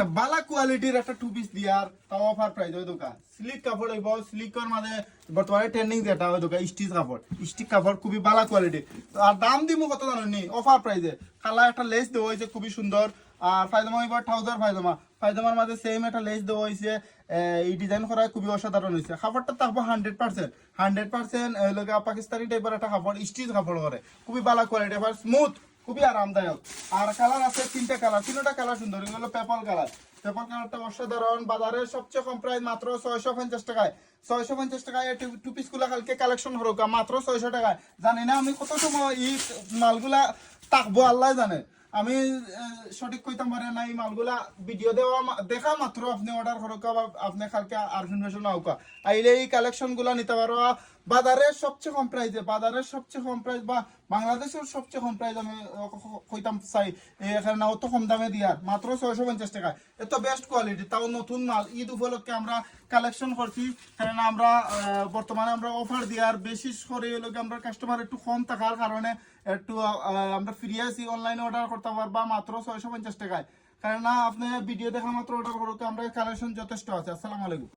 একটা বালা কোয়ালিটির একটা টু পিস দিয়ার তাও অফার প্রাইস ওই দোকান সিল্ক কাপড় হইব সিল্কের মাঝে বর্তমানে ট্রেন্ডিং যেটা ওই দোকান স্টিচ কাপড় স্টিচ কাপড় খুবই বালা কোয়ালিটি আর দাম দিব কত জানেন অফার প্রাইসে কালা একটা লেস দেওয়া হয়েছে খুবই সুন্দর আর পায়জামা হইব ট্রাউজার পায়জামার মাঝে সেম একটা লেস দেওয়া হয়েছে এই ডিজাইন করা খুবই অসাধারণ হয়েছে কাপড়টা থাকবো 100% পাকিস্তানি টাইপের একটা কাপড় স্টিচ কাপড় করে খুবই বালা কোয়ালিটি আবার স্মুথ খুবই আরামদায়ক আর কালার আছে তিনটা কালার সুন্দর এগুলো পেপাল কালারটা অসাধারণ বাজারের সবচেয়ে কম প্রাইস মাত্র 650 টাকায় 650 টাকায় টু পিস গুলা কালকে কালেকশন হলো মাত্র 600 টাকায় জানি না আমি কত সময় এই মালগুলা থাকবো আল্লাহ জানে আমি সঠিক কইতাম পারে না এই মালগুলা ভিডিও দেখা মাত্র আপনি অর্ডার করুক বা আপনি কালকে আর ইনফরমেশন নাওকা আইলে এই কালেকশন গুলা নিতে পারো বাজারের সবচেয়ে কম প্রাইসে বা বাংলাদেশের সবচেয়ে কম প্রাইস আমি কইতাম চাই এখানে না অত কম দামে দিয়ার মাত্র 650 টাকা এত বেস্ট কোয়ালিটি তাও নতুন মাল ঈদ উপলক্ষে আমরা কালেকশন করছি কারণ আমরা বর্তমানে আমরা অফার দিয়ার বেশি করে আমরা কাস্টমার একটু কম থাকার কারণে একটু আমরা ফ্রি আছি অনলাইনে অর্ডার করতে পারবা মাত্র 650 টাকায় কারণ আপনি ভিডিও দেখা মাত্র অর্ডার করতে আমরা কালেকশন যথেষ্ট আছে আসসালামু আলাইকুম